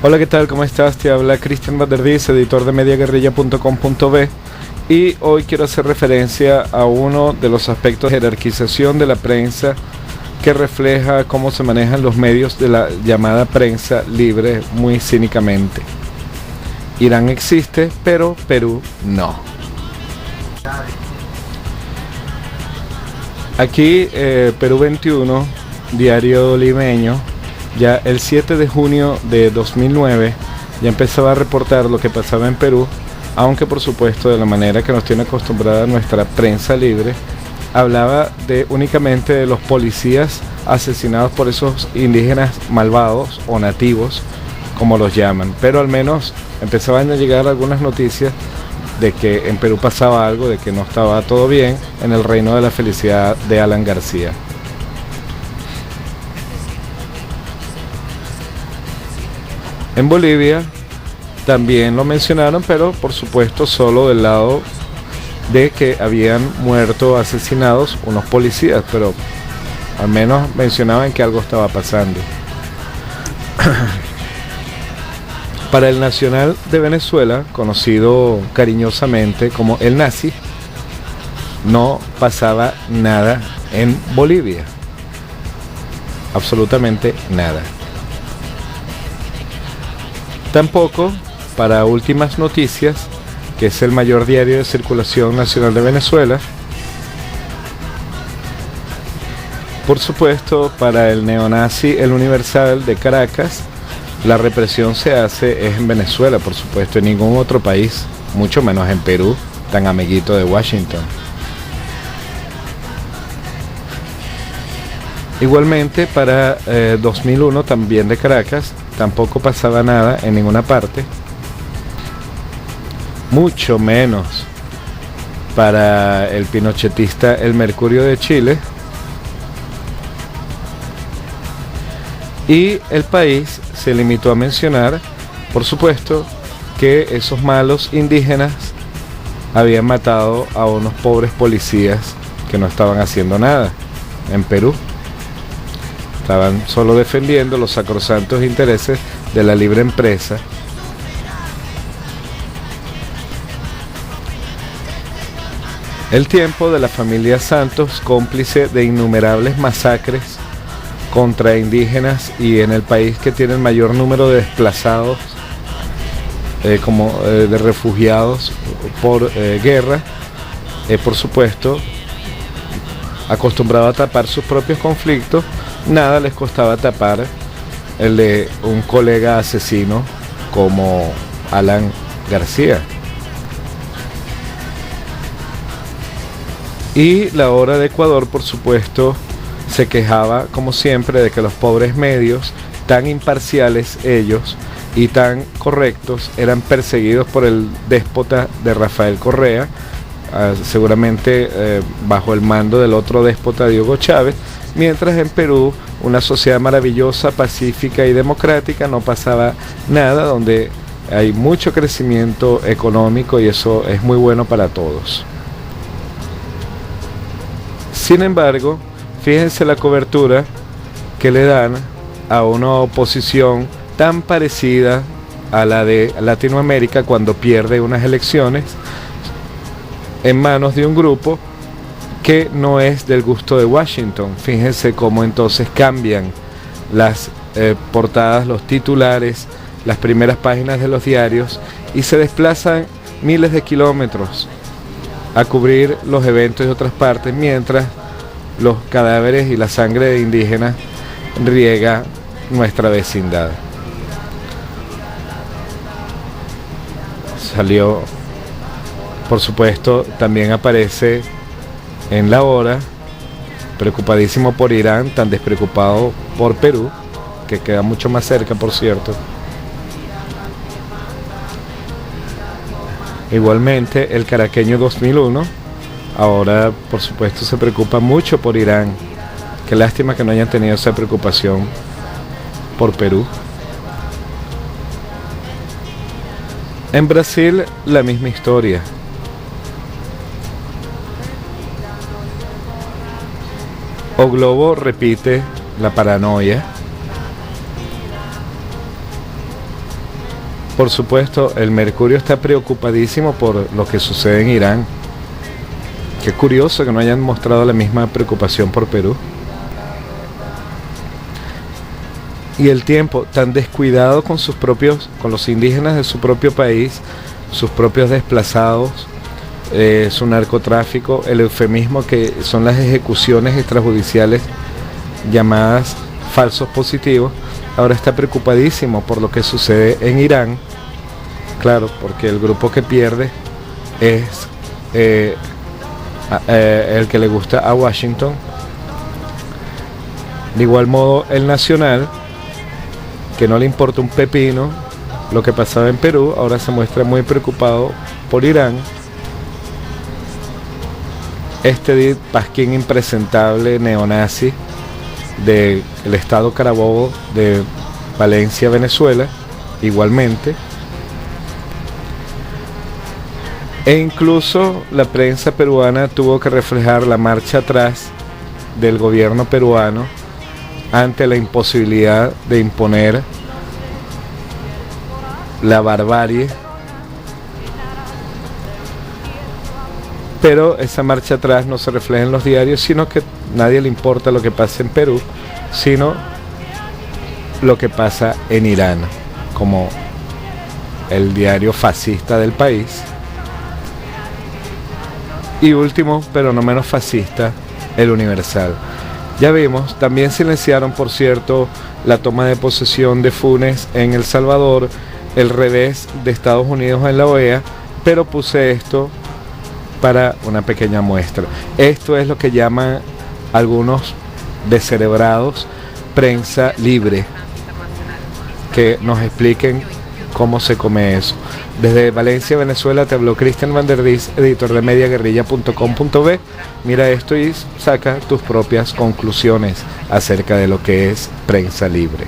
Hola, ¿qué tal? ¿Cómo estás? Te habla Cristian Vanderdies, editor de mediaguerrilla.com.be, y hoy quiero hacer referencia a uno de los aspectos de jerarquización de la prensa que refleja cómo se manejan los medios de la llamada prensa libre muy cínicamente. Irán existe, pero Perú no. Aquí Perú 21, diario limeño, ya el 7 de junio de 2009 ya empezaba a reportar lo que pasaba en Perú, aunque por supuesto de la manera que nos tiene acostumbrada nuestra prensa libre, hablaba únicamente de los policías asesinados por esos indígenas malvados o nativos, como los llaman, pero al menos empezaban a llegar algunas noticias de que en Perú pasaba algo, de que no estaba todo bien en el reino de la felicidad de Alan García. En Bolivia también lo mencionaron, pero por supuesto solo del lado de que habían muerto asesinados unos policías, pero al menos mencionaban que algo estaba pasando. Para el Nacional de Venezuela, conocido cariñosamente como el Nazi, no pasaba nada en Bolivia, absolutamente nada. Tampoco para Últimas Noticias, que es el mayor diario de circulación nacional de Venezuela. Por supuesto, para el neonazi El Universal de Caracas, la represión se hace es en Venezuela, por supuesto, en ningún otro país, mucho menos en Perú, tan amiguito de Washington. Igualmente para 2001, también de Caracas, tampoco pasaba nada en ninguna parte, mucho menos para el pinochetista El Mercurio de Chile. Y El País se limitó a mencionar, por supuesto, que esos malos indígenas habían matado a unos pobres policías que no estaban haciendo nada en Perú. Estaban solo defendiendo los sacrosantos intereses de la libre empresa. El Tiempo de la familia Santos, cómplice de innumerables masacres contra indígenas y en el país que tiene el mayor número de desplazados, de refugiados por guerra, por supuesto, acostumbrado a tapar sus propios conflictos. Nada les costaba tapar el de un colega asesino como Alan García. Y La Hora de Ecuador, por supuesto, se quejaba, como siempre, de que los pobres medios, tan imparciales ellos y tan correctos, eran perseguidos por el déspota de Rafael Correa, seguramente bajo el mando del otro déspota, Hugo Chávez, mientras en Perú, una sociedad maravillosa, pacífica y democrática, no pasaba nada, donde hay mucho crecimiento económico y eso es muy bueno para todos. Sin embargo, fíjense la cobertura que le dan a una oposición tan parecida a la de Latinoamérica cuando pierde unas elecciones en manos de un grupo que no es del gusto de Washington. Fíjense cómo entonces cambian las portadas, los titulares, las primeras páginas de los diarios y se desplazan miles de kilómetros a cubrir los eventos de otras partes, mientras los cadáveres y la sangre de indígenas riega nuestra vecindad. Salió, por supuesto, también aparece en La Hora, preocupadísimo por Irán, tan despreocupado por Perú, que queda mucho más cerca, por cierto. Igualmente, El Caraqueño 2001, ahora, por supuesto, se preocupa mucho por Irán. Qué lástima que no hayan tenido esa preocupación por Perú. En Brasil, la misma historia. O Globo repite la paranoia. Por supuesto, el Mercurio está preocupadísimo por lo que sucede en Irán. Qué curioso que no hayan mostrado la misma preocupación por Perú. Y el tiempo tan descuidado con con los indígenas de su propio país, sus propios desplazados, su narcotráfico, el eufemismo que son las ejecuciones extrajudiciales llamadas falsos positivos. Ahora está preocupadísimo por lo que sucede en Irán, claro, porque el grupo que pierde es el que le gusta a Washington. De igual modo, el Nacional, que no le importa un pepino lo que pasaba en Perú, ahora se muestra muy preocupado por Irán. Este Pasquín impresentable neonazi del estado Carabobo de Valencia, Venezuela, igualmente. E incluso la prensa peruana tuvo que reflejar la marcha atrás del gobierno peruano ante la imposibilidad de imponer la barbarie. Pero esa marcha atrás no se refleja en los diarios, sino que nadie le importa lo que pasa en Perú, sino lo que pasa en Irán, como el diario fascista del país. Y último, pero no menos fascista, el Universal. Ya vimos, también silenciaron, por cierto, la toma de posesión de Funes en El Salvador, el revés de Estados Unidos en la OEA, pero puse esto para una pequeña muestra. Esto es lo que llaman algunos descerebrados prensa libre, que nos expliquen cómo se come eso. Desde Valencia, Venezuela, te habló Cristian Van der Dis, editor de mediaguerrilla.com.be. Mira esto y saca tus propias conclusiones acerca de lo que es prensa libre.